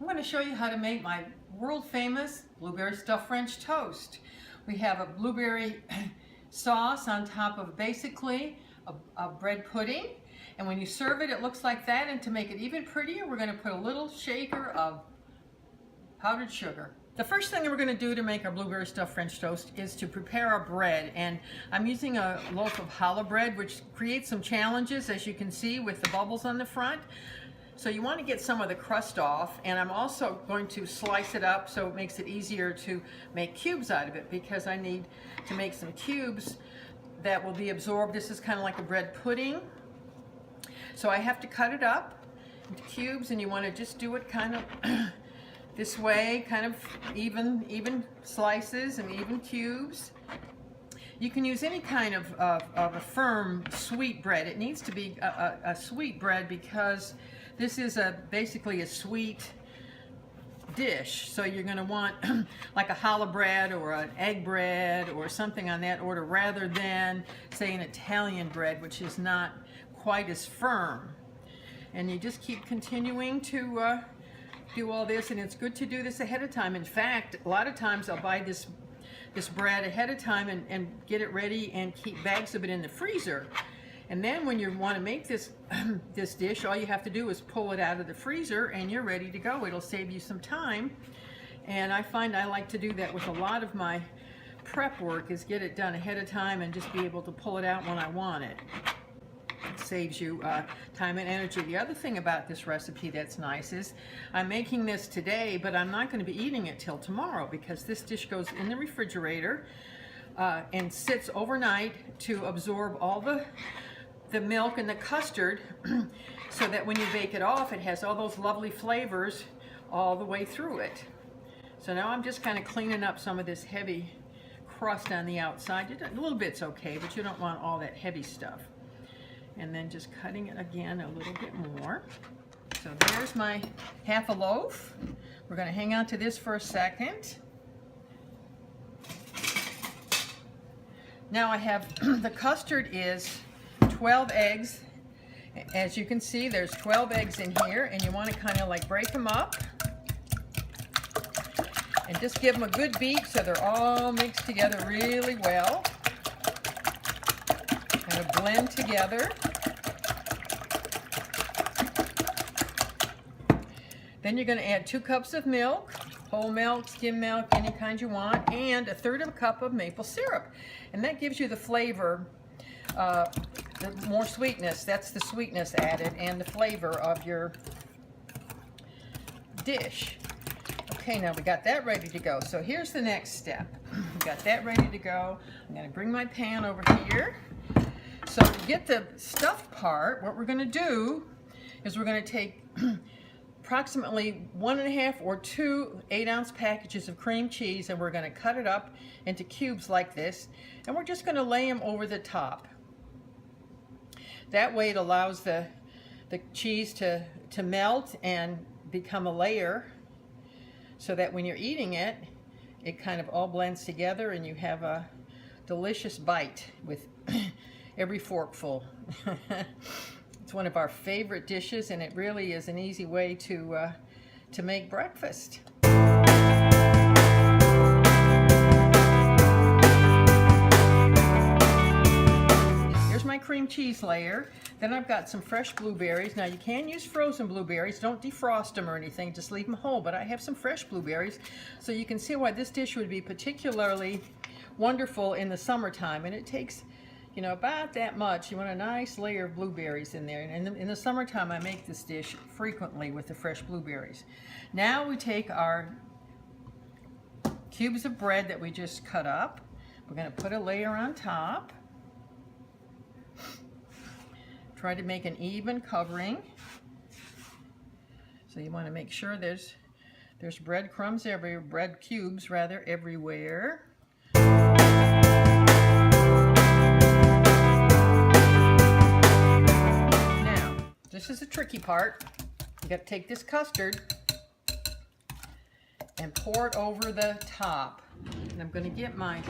I'm going to show you how to make my world famous blueberry stuffed French toast. We have a blueberry sauce on top of basically a bread pudding, and when you serve it, it looks like that. And to make it even prettier, we're going to put a little shaker of powdered sugar. The first thing we're going to do to make our blueberry stuffed French toast is to prepare our bread, and I'm using a loaf of challah bread, which creates some challenges, as you can see, with the bubbles on the front. So you want to get some of the crust off, and I'm also going to slice it up so it makes it easier to make cubes out of it, because I need to make some cubes that will be absorbed. This is kind of like a bread pudding, so I have to cut it up into cubes, and you want to just do it kind of this way, kind of even slices and even cubes. You can use any kind of a firm sweet bread. It needs to be a sweet bread because this is basically a sweet dish. So you're going to want like a challah bread or an egg bread or something on that order, rather than say an Italian bread, which is not quite as firm. And you just keep continuing to do all this, and it's good to do this ahead of time. In fact, a lot of times I'll buy this bread ahead of time and get it ready and keep bags of it in the freezer. And then when you want to make this this dish, all you have to do is pull it out of the freezer and you're ready to go. It'll save you some time. And I find I like to do that with a lot of my prep work, is get it done ahead of time and just be able to pull it out when I want it. It saves you time and energy. The other thing about this recipe that's nice is I'm making this today, but I'm not going to be eating it till tomorrow, because this dish goes in the refrigerator and sits overnight to absorb all the milk and the custard so that when you bake it off, it has all those lovely flavors all the way through it. So now I'm just kind of cleaning up some of this heavy crust on the outside. A little bit's okay, but you don't want all that heavy stuff. And then just cutting it again a little bit more. So there's my half a loaf. We're going to hang on to this for a second. Now I have the custard is 12 eggs. As you can see, there's 12 eggs in here, and you want to kind of like break them up and just give them a good beat so they're all mixed together really well. Kind of blend together. Then you're going to add 2 cups of milk, whole milk, skim milk, any kind you want, and 1/3 cup of maple syrup. And that gives you the flavor, the more sweetness. That's the sweetness added and the flavor of your dish. Okay, now we got that ready to go. So here's the next step. We got that ready to go. I'm going to bring my pan over here. So to get the stuffed part, what we're going to do is we're going to take approximately 1.5 or 2 8-ounce packages of cream cheese, and we're going to cut it up into cubes like this, and we're just going to lay them over the top. That way it allows the cheese to melt and become a layer, so that when you're eating it, it kind of all blends together and you have a delicious bite with every forkful. It's one of our favorite dishes, and it really is an easy way to make breakfast. Here's my cream cheese layer. Then I've got some fresh blueberries. Now you can use frozen blueberries. Don't defrost them or anything, just leave them whole, but I have some fresh blueberries. So you can see why this dish would be particularly wonderful in the summertime. And it takes, you know, about that much. You want a nice layer of blueberries in there. And in the summertime, I make this dish frequently with the fresh blueberries. Now we take our cubes of bread that we just cut up. We're going to put a layer on top. Try to make an even covering. So you want to make sure there's breadcrumbs everywhere, bread cubes rather, everywhere. This is the tricky part. You got to take this custard and pour it over the top. And I'm going to get my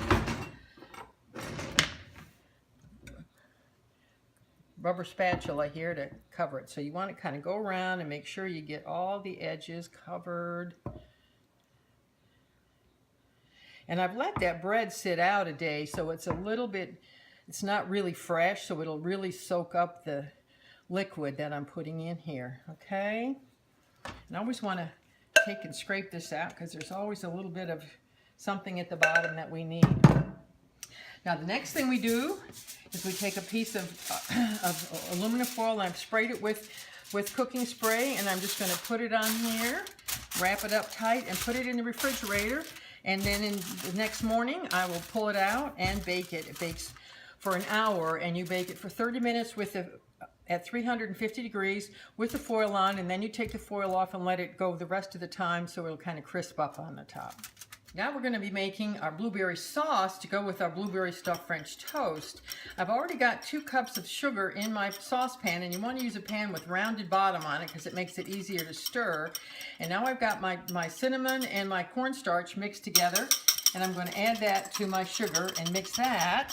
rubber spatula here to cover it. So you want to kind of go around and make sure you get all the edges covered. And I've let that bread sit out a day, so it's a little bit, it's not really fresh, so it'll really soak up the liquid that I'm putting in here, okay? And I always want to take and scrape this out because there's always a little bit of something at the bottom that we need. Now the next thing we do is we take a piece of aluminum foil, and I've sprayed it with cooking spray, and I'm just going to put it on here, wrap it up tight, and put it in the refrigerator. And then in the next morning, I will pull it out and bake it. It bakes for an hour, and you bake it for 30 minutes at 350 degrees with the foil on, and then you take the foil off and let it go the rest of the time so it'll kind of crisp up on the top. Now we're going to be making our blueberry sauce to go with our blueberry stuffed French toast. I've already got 2 cups of sugar in my saucepan, and you want to use a pan with rounded bottom on it because it makes it easier to stir. And now I've got my cinnamon and my cornstarch mixed together, and I'm going to add that to my sugar and mix that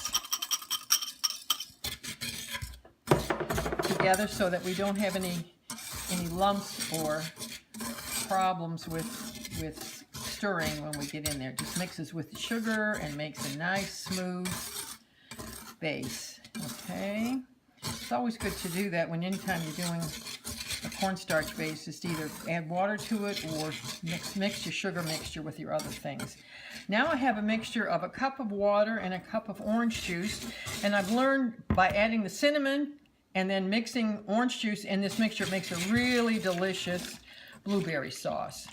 together so that we don't have any lumps or problems with stirring when we get in there. It just mixes with the sugar and makes a nice smooth base. Okay, it's always good to do that when anytime you're doing a cornstarch base, is to either add water to it or mix your sugar mixture with your other things. Now I have a mixture of a cup of water and a cup of orange juice, and I've learned by adding the cinnamon and then mixing orange juice in this mixture, it makes a really delicious blueberry sauce.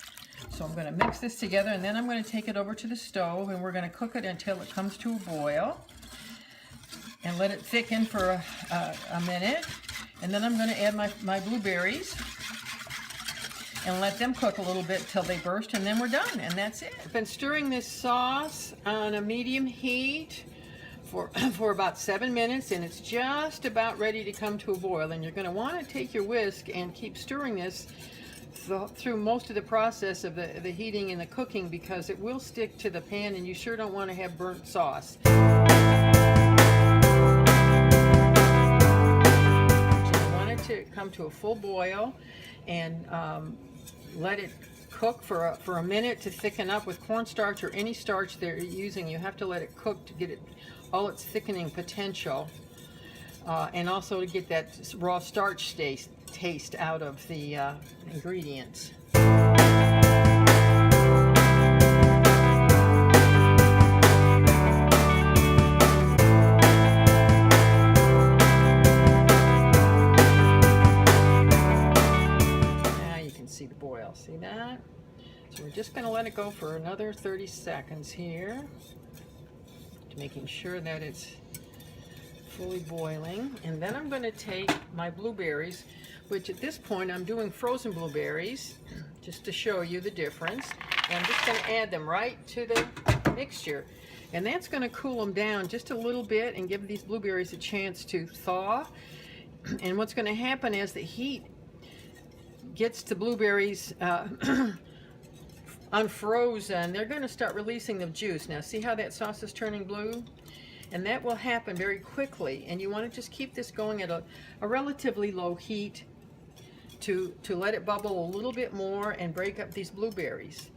So I'm going to mix this together, and then I'm going to take it over to the stove, and we're going to cook it until it comes to a boil and let it thicken for a minute. And then I'm going to add my blueberries and let them cook a little bit till they burst, and then we're done, and that's it. I've been stirring this sauce on a medium heat for about 7 minutes, and it's just about ready to come to a boil. And you're going to want to take your whisk and keep stirring this through most of the process of the heating and the cooking, because it will stick to the pan, and you sure don't want to have burnt sauce. So you want it to come to a full boil, and let it cook for a minute to thicken up. With cornstarch or any starch they're using, you have to let it cook to get it all its thickening potential, and also to get that raw starch taste out of the ingredients. Now you can see the boil. See that? So we're just going to let it go for another 30 seconds here, making sure that it's fully boiling. And then I'm going to take my blueberries, which at this point I'm doing frozen blueberries just to show you the difference. And I'm just going to add them right to the mixture, and that's going to cool them down just a little bit and give these blueberries a chance to thaw. And what's going to happen as the heat gets the blueberries unfrozen, they're going to start releasing the juice. Now see how that sauce is turning blue? And that will happen very quickly, and you want to just keep this going at a relatively low heat to let it bubble a little bit more and break up these blueberries.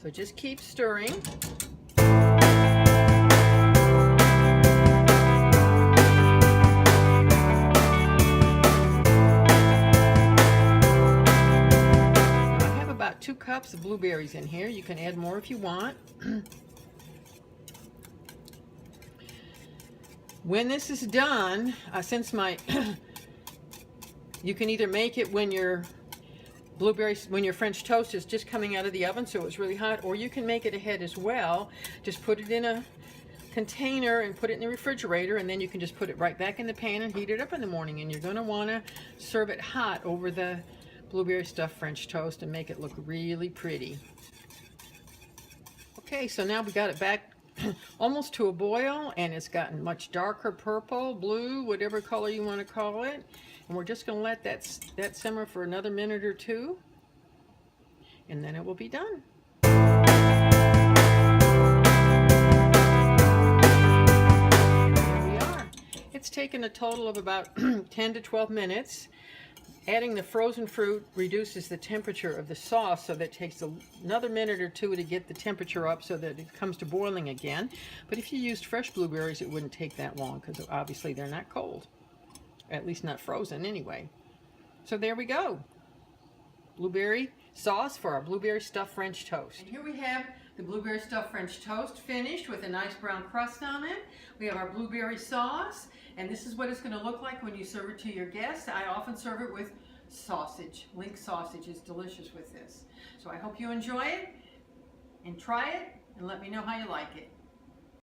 So just keep stirring. I have about 2 cups of blueberries in here. You can add more if you want. When this is done, since you can either make it when your French toast is just coming out of the oven, so it's really hot, or you can make it ahead as well. Just put it in a container and put it in the refrigerator, and then you can just put it right back in the pan and heat it up in the morning. And you're going to want to serve it hot over the blueberry stuffed French toast and make it look really pretty. Okay, so now we got it back almost to a boil, and it's gotten much darker purple, blue, whatever color you want to call it. And we're just going to let that simmer for another minute or 2, and then it will be done. Here we are. It's taken a total of about 10 to 12 minutes. Adding the frozen fruit reduces the temperature of the sauce, so that it takes another minute or two to get the temperature up so that it comes to boiling again. But if you used fresh blueberries, it wouldn't take that long because obviously they're not cold. At least not frozen anyway. So there we go. Blueberry sauce for our blueberry stuffed French toast. And here we have the blueberry stuffed French toast finished with a nice brown crust on it. We have our blueberry sauce, and this is what it's going to look like when you serve it to your guests. I often serve it with sausage. Link sausage is delicious with this. So I hope you enjoy it and try it and let me know how you like it.